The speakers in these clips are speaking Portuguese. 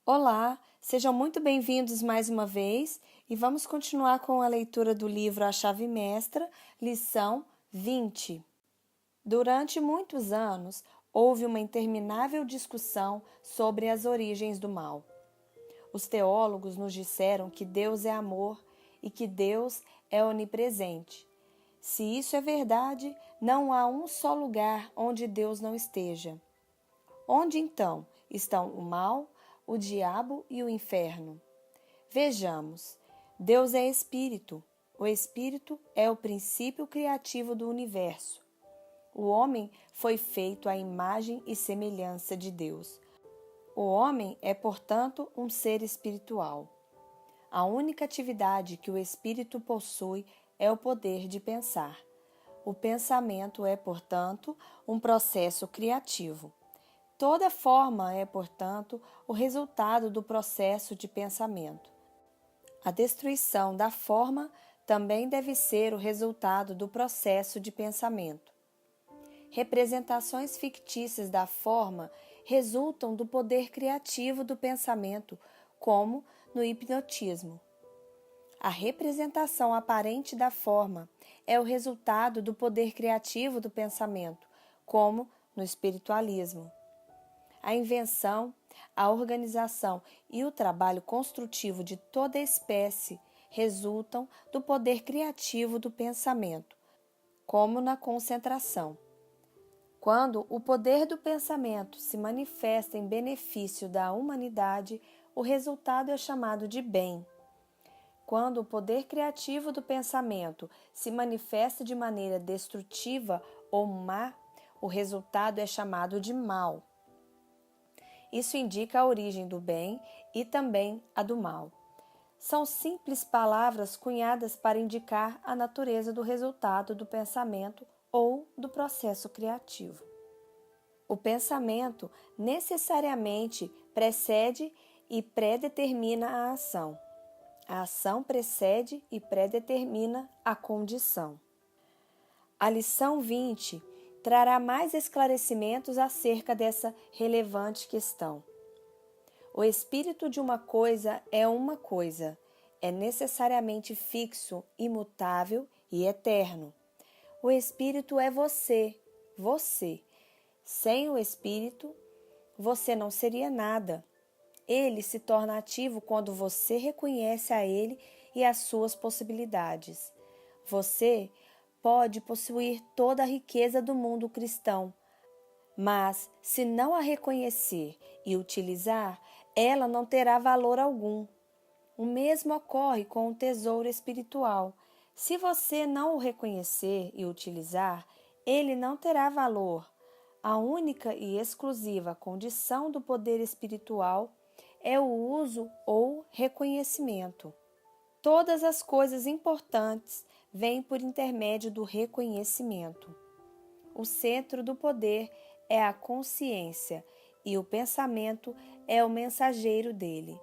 Olá, sejam muito bem-vindos mais uma vez e vamos continuar com a leitura do livro A Chave Mestra, lição 20. Durante muitos anos, houve uma interminável discussão sobre as origens do mal. Os teólogos nos disseram que Deus é amor e que Deus é onipresente. Se isso é verdade, não há um só lugar onde Deus não esteja. Onde então estão o mal, o diabo e o inferno? Vejamos, Deus é espírito. O espírito é o princípio criativo do universo. O homem foi feito à imagem e semelhança de Deus. O homem é, portanto, um ser espiritual. A única atividade que o espírito possui é o poder de pensar. O pensamento é, portanto, um processo criativo. Toda forma é, portanto, o resultado do processo de pensamento. A destruição da forma também deve ser o resultado do processo de pensamento. Representações fictícias da forma resultam do poder criativo do pensamento, como no hipnotismo. A representação aparente da forma é o resultado do poder criativo do pensamento, como no espiritualismo. A invenção, a organização e o trabalho construtivo de toda espécie resultam do poder criativo do pensamento, como na concentração. Quando o poder do pensamento se manifesta em benefício da humanidade, o resultado é chamado de bem. Quando o poder criativo do pensamento se manifesta de maneira destrutiva ou má, o resultado é chamado de mal. Isso indica a origem do bem e também a do mal. São simples palavras cunhadas para indicar a natureza do resultado do pensamento ou do processo criativo. O pensamento necessariamente precede e predetermina a ação. A ação precede e predetermina a condição. A lição 20 trará mais esclarecimentos acerca dessa relevante questão. O espírito de uma coisa, é necessariamente fixo, imutável e eterno. O espírito é você. Sem o espírito, você não seria nada. Ele se torna ativo quando você reconhece a ele e as suas possibilidades. Você pode possuir toda a riqueza do mundo cristão, mas se não a reconhecer e utilizar, ela não terá valor algum. O mesmo ocorre com o tesouro espiritual. Se você não o reconhecer e utilizar, ele não terá valor. A única e exclusiva condição do poder espiritual é o uso ou reconhecimento. Todas as coisas importantes vêm por intermédio do reconhecimento. O centro do poder é a consciência e o pensamento é o mensageiro dele.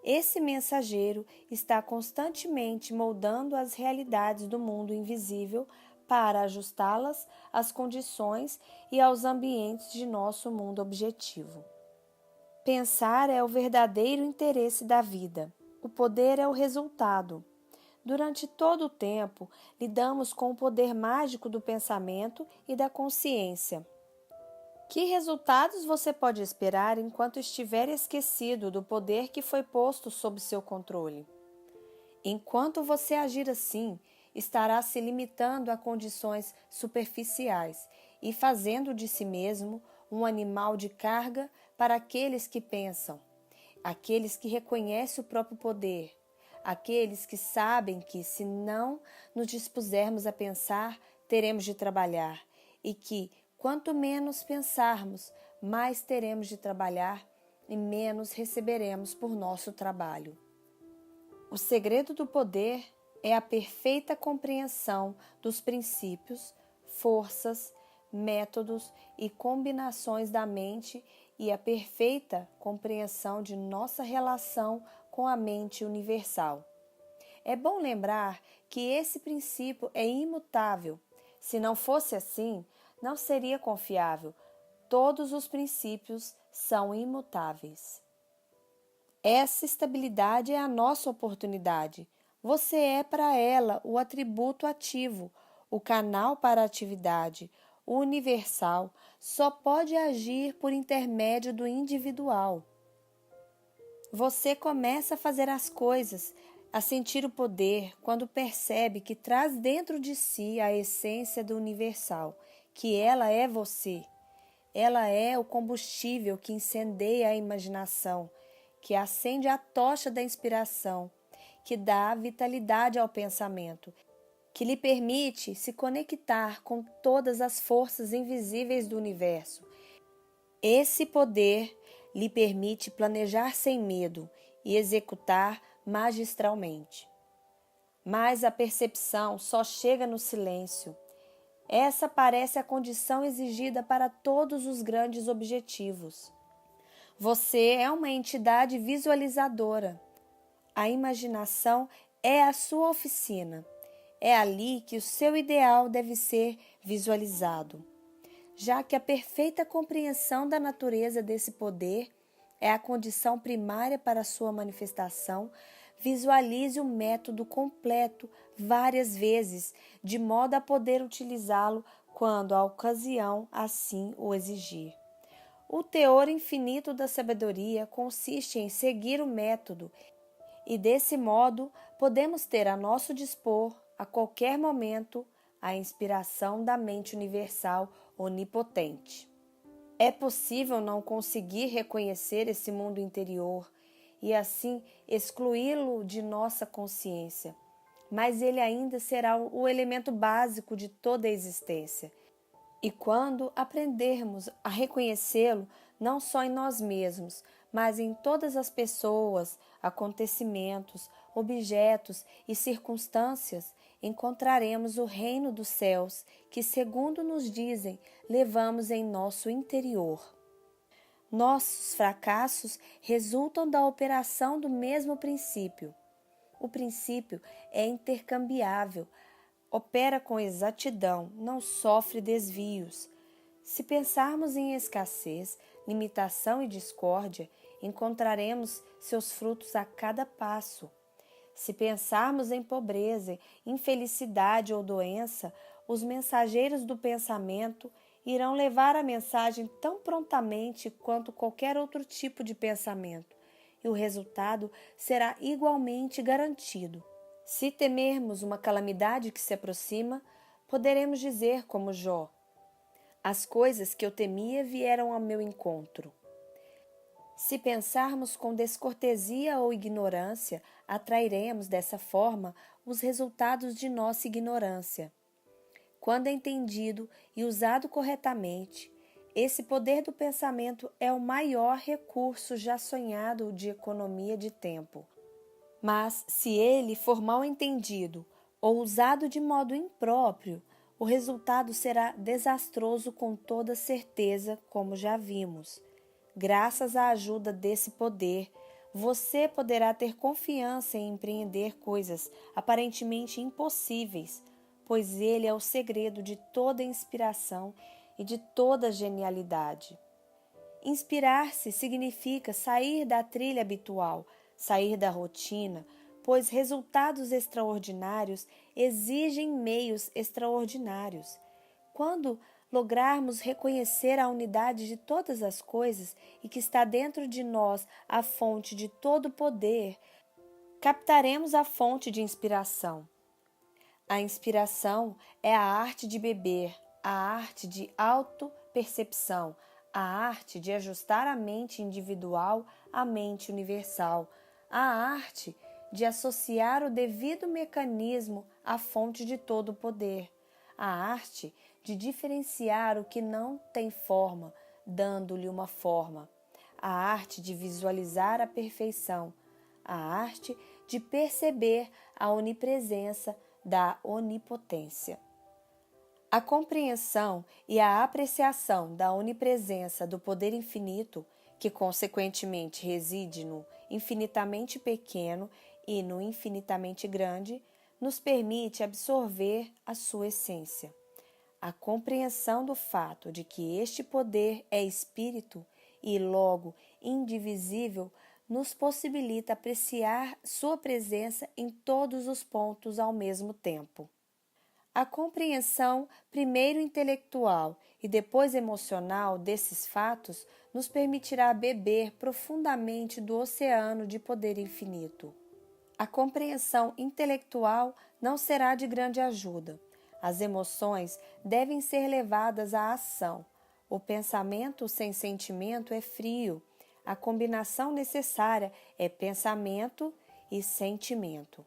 Esse mensageiro está constantemente moldando as realidades do mundo invisível para ajustá-las às condições e aos ambientes de nosso mundo objetivo. Pensar é o verdadeiro interesse da vida. O poder é o resultado. Durante todo o tempo, lidamos com o poder mágico do pensamento e da consciência. Que resultados você pode esperar enquanto estiver esquecido do poder que foi posto sob seu controle? Enquanto você agir assim, estará se limitando a condições superficiais e fazendo de si mesmo um animal de carga para aqueles que pensam, aqueles que reconhecem o próprio poder, aqueles que sabem que, se não nos dispusermos a pensar, teremos de trabalhar e que, quanto menos pensarmos, mais teremos de trabalhar e menos receberemos por nosso trabalho. O segredo do poder é a perfeita compreensão dos princípios, forças, métodos e combinações da mente e a perfeita compreensão de nossa relação com a mente universal. É bom lembrar que esse princípio é imutável. Se não fosse assim, não seria confiável. Todos os princípios são imutáveis. Essa estabilidade é a nossa oportunidade. Você é para ela o atributo ativo, o canal para a atividade. O universal só pode agir por intermédio do individual. Você começa a fazer as coisas, a sentir o poder, quando percebe que traz dentro de si a essência do universal, que ela é você. Ela é o combustível que incendeia a imaginação, que acende a tocha da inspiração, que dá vitalidade ao pensamento, que lhe permite se conectar com todas as forças invisíveis do universo. Esse poder lhe permite planejar sem medo e executar magistralmente. Mas a percepção só chega no silêncio. Essa parece a condição exigida para todos os grandes objetivos. Você é uma entidade visualizadora. A imaginação é a sua oficina. É ali que o seu ideal deve ser visualizado, já que a perfeita compreensão da natureza desse poder é a condição primária para a sua manifestação. Visualize o método completo várias vezes, de modo a poder utilizá-lo quando a ocasião assim o exigir. O teor infinito da sabedoria consiste em seguir o método, e desse modo podemos ter a nosso dispor, a qualquer momento, a inspiração da mente universal onipotente. É possível não conseguir reconhecer esse mundo interior e assim excluí-lo de nossa consciência, mas ele ainda será o elemento básico de toda a existência. E quando aprendermos a reconhecê-lo, não só em nós mesmos, mas em todas as pessoas, acontecimentos, objetos e circunstâncias, encontraremos o reino dos céus que, segundo nos dizem, levamos em nosso interior. Nossos fracassos resultam da operação do mesmo princípio. O princípio é intercambiável, opera com exatidão, não sofre desvios. Se pensarmos em escassez, limitação e discórdia, encontraremos seus frutos a cada passo. Se pensarmos em pobreza, infelicidade ou doença, os mensageiros do pensamento irão levar a mensagem tão prontamente quanto qualquer outro tipo de pensamento, e o resultado será igualmente garantido. Se temermos uma calamidade que se aproxima, poderemos dizer como Jó: as coisas que eu temia vieram ao meu encontro. Se pensarmos com descortesia ou ignorância, atrairemos dessa forma os resultados de nossa ignorância. Quando é entendido e usado corretamente, esse poder do pensamento é o maior recurso já sonhado de economia de tempo. Mas, se ele for mal entendido ou usado de modo impróprio, o resultado será desastroso com toda certeza, como já vimos. Graças à ajuda desse poder, você poderá ter confiança em empreender coisas aparentemente impossíveis, pois ele é o segredo de toda inspiração e de toda genialidade. Inspirar-se significa sair da trilha habitual, sair da rotina, pois resultados extraordinários exigem meios extraordinários. Quando lograrmos reconhecer a unidade de todas as coisas e que está dentro de nós a fonte de todo poder, captaremos a fonte de inspiração. A inspiração é a arte de beber, a arte de autopercepção, a arte de ajustar a mente individual à mente universal, a arte de associar o devido mecanismo à fonte de todo o poder, a arte de diferenciar o que não tem forma, dando-lhe uma forma, a arte de visualizar a perfeição, a arte de perceber a onipresença da onipotência. A compreensão e a apreciação da onipresença do poder infinito, que consequentemente reside no infinitamente pequeno e no infinitamente grande, nos permite absorver a sua essência. A compreensão do fato de que este poder é espírito e logo indivisível nos possibilita apreciar sua presença em todos os pontos ao mesmo tempo. A compreensão, primeiro intelectual e depois emocional, desses fatos nos permitirá beber profundamente do oceano de poder infinito. A compreensão intelectual não será de grande ajuda. As emoções devem ser levadas à ação. O pensamento sem sentimento é frio. A combinação necessária é pensamento e sentimento.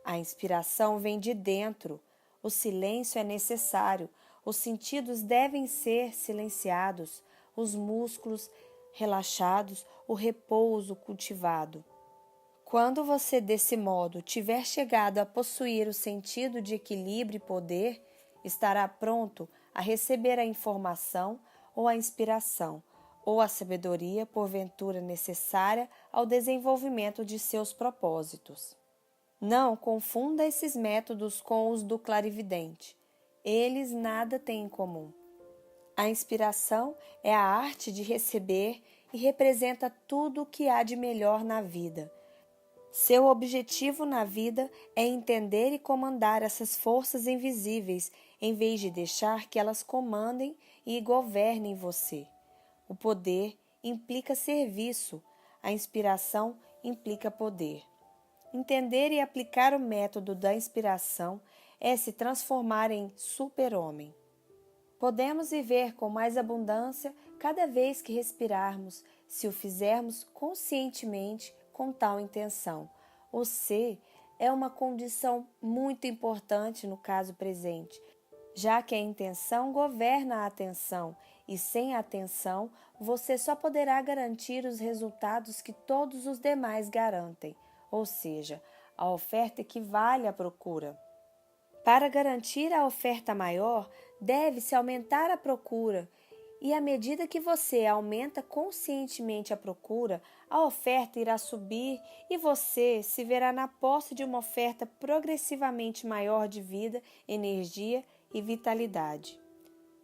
A inspiração vem de dentro. O silêncio é necessário. Os sentidos devem ser silenciados, os músculos relaxados, o repouso cultivado. Quando você, desse modo, tiver chegado a possuir o sentido de equilíbrio e poder, estará pronto a receber a informação ou a inspiração, ou a sabedoria, porventura necessária ao desenvolvimento de seus propósitos. Não confunda esses métodos com os do clarividente. Eles nada têm em comum. A inspiração é a arte de receber e representa tudo o que há de melhor na vida. Seu objetivo na vida é entender e comandar essas forças invisíveis, em vez de deixar que elas comandem e governem você. O poder implica serviço, a inspiração implica poder. Entender e aplicar o método da inspiração é se transformar em super-homem. Podemos viver com mais abundância cada vez que respirarmos, se o fizermos conscientemente com tal intenção. O ser é uma condição muito importante no caso presente, já que a intenção governa a atenção, e sem atenção você só poderá garantir os resultados que todos os demais garantem, ou seja, a oferta equivale à procura. Para garantir a oferta maior, deve-se aumentar a procura, e à medida que você aumenta conscientemente a procura, a oferta irá subir e você se verá na posse de uma oferta progressivamente maior de vida, energia e vitalidade.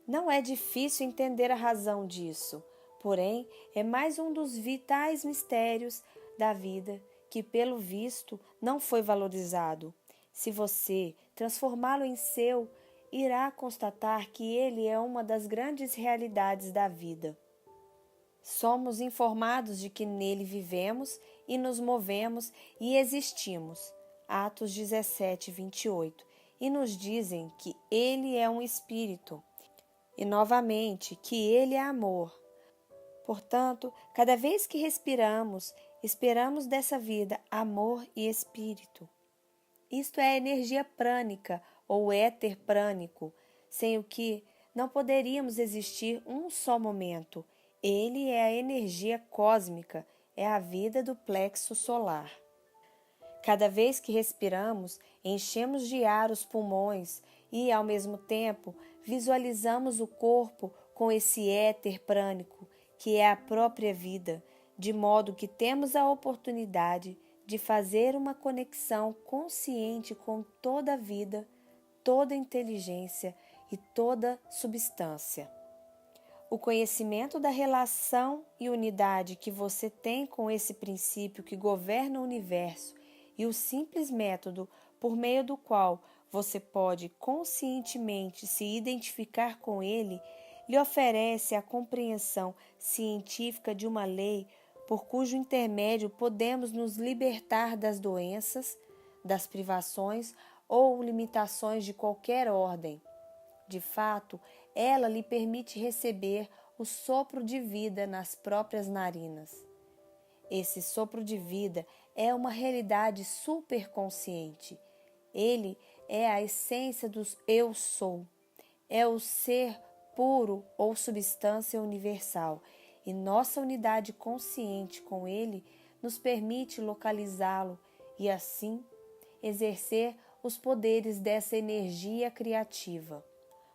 Não é difícil entender a razão disso, porém é mais um dos vitais mistérios da vida que, pelo visto, não foi valorizado. Se você transformá-lo em seu, irá constatar que ele é uma das grandes realidades da vida. Somos informados de que nele vivemos e nos movemos e existimos. Atos 17, 28. E nos dizem que ele é um espírito. E novamente, que ele é amor. Portanto, cada vez que respiramos, esperamos dessa vida amor e espírito. Isto é a energia prânica ou éter prânico, sem o que não poderíamos existir um só momento. Ele é a energia cósmica, é a vida do plexo solar. Cada vez que respiramos, enchemos de ar os pulmões e, ao mesmo tempo, visualizamos o corpo com esse éter prânico, que é a própria vida, de modo que temos a oportunidade de fazer uma conexão consciente com toda a vida, toda a inteligência e toda substância. O conhecimento da relação e unidade que você tem com esse princípio que governa o universo e o simples método por meio do qual você pode conscientemente se identificar com ele, lhe oferece a compreensão científica de uma lei por cujo intermédio podemos nos libertar das doenças, das privações ou limitações de qualquer ordem. De fato, ela lhe permite receber o sopro de vida nas próprias narinas. Esse sopro de vida é uma realidade superconsciente. Ele é a essência dos eu sou. É o ser puro ou substância universal. E nossa unidade consciente com ele nos permite localizá-lo e, assim, exercer os poderes dessa energia criativa.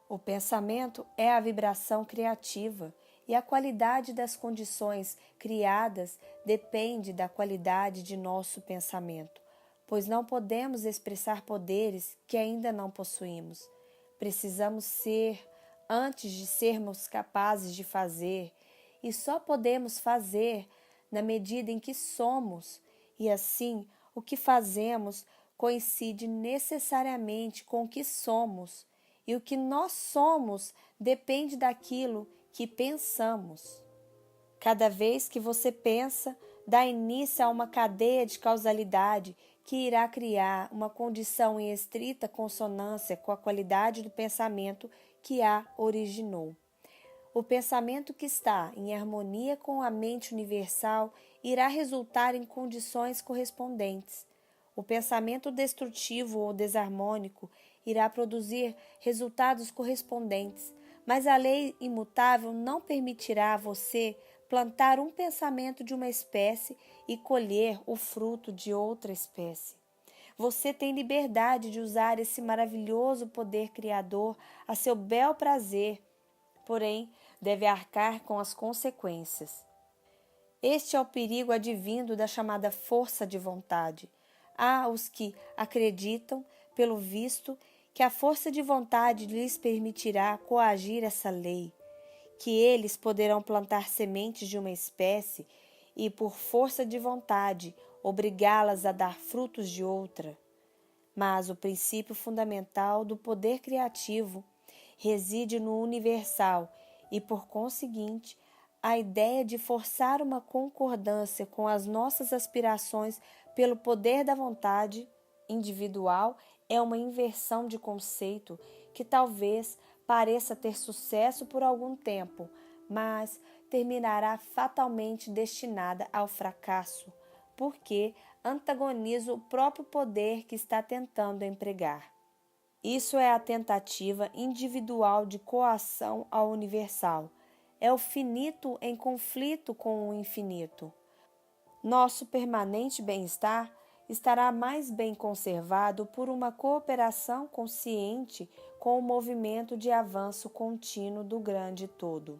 O pensamento é a vibração criativa e a qualidade das condições criadas depende da qualidade de nosso pensamento, pois não podemos expressar poderes que ainda não possuímos. Precisamos ser antes de sermos capazes de fazer, e só podemos fazer na medida em que somos, e assim o que fazemos coincide necessariamente com o que somos, e o que nós somos depende daquilo que pensamos. Cada vez que você pensa, dá início a uma cadeia de causalidade que irá criar uma condição em estrita consonância com a qualidade do pensamento que a originou. O pensamento que está em harmonia com a mente universal irá resultar em condições correspondentes. O pensamento destrutivo ou desarmônico irá produzir resultados correspondentes, mas a lei imutável não permitirá a você plantar um pensamento de uma espécie e colher o fruto de outra espécie. Você tem liberdade de usar esse maravilhoso poder criador a seu bel prazer, porém, deve arcar com as consequências. Este é o perigo advindo da chamada força de vontade. Há os que acreditam, pelo visto, que a força de vontade lhes permitirá coagir essa lei, que eles poderão plantar sementes de uma espécie e, por força de vontade, obrigá-las a dar frutos de outra. Mas o princípio fundamental do poder criativo reside no universal e, por conseguinte, a ideia de forçar uma concordância com as nossas aspirações pelo poder da vontade individual é uma inversão de conceito que talvez pareça ter sucesso por algum tempo, mas terminará fatalmente destinada ao fracasso, porque antagoniza o próprio poder que está tentando empregar. Isso é a tentativa individual de coação ao universal. É o finito em conflito com o infinito. Nosso permanente bem-estar estará mais bem conservado por uma cooperação consciente com o movimento de avanço contínuo do grande todo.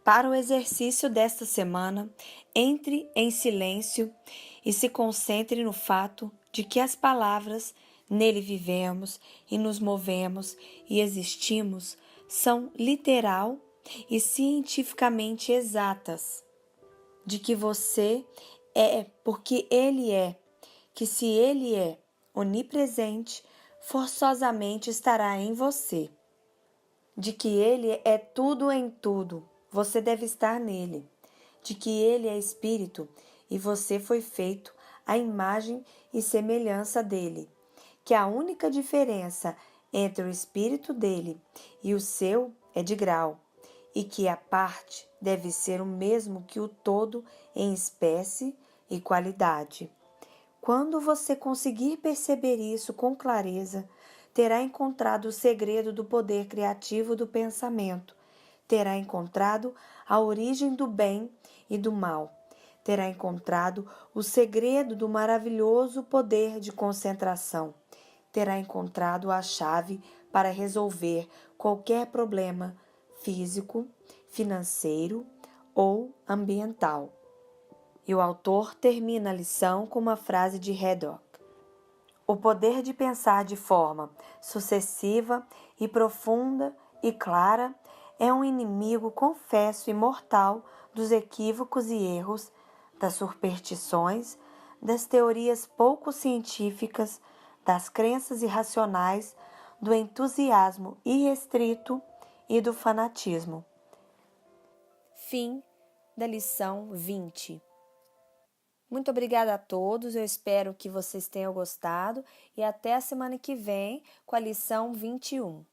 Para o exercício desta semana, entre em silêncio e se concentre no fato de que as palavras nele vivemos e nos movemos e existimos são literal e cientificamente exatas, de que você é porque ele é, que se ele é onipresente, forçosamente estará em você, de que ele é tudo em tudo, você deve estar nele, de que ele é espírito e você foi feito à imagem e semelhança dele, que a única diferença entre o espírito dele e o seu é de grau, e que a parte deve ser o mesmo que o todo em espécie e qualidade. Quando você conseguir perceber isso com clareza, terá encontrado o segredo do poder criativo do pensamento, terá encontrado a origem do bem e do mal, terá encontrado o segredo do maravilhoso poder de concentração, terá encontrado a chave para resolver qualquer problema físico, financeiro ou ambiental. E o autor termina a lição com uma frase de Haddock: o poder de pensar de forma sucessiva e profunda e clara é um inimigo confesso e mortal dos equívocos e erros, das superstições, das teorias pouco científicas, das crenças irracionais, do entusiasmo irrestrito e do fanatismo. Fim da lição 20. Muito obrigada a todos, eu espero que vocês tenham gostado e até a semana que vem com a lição 21.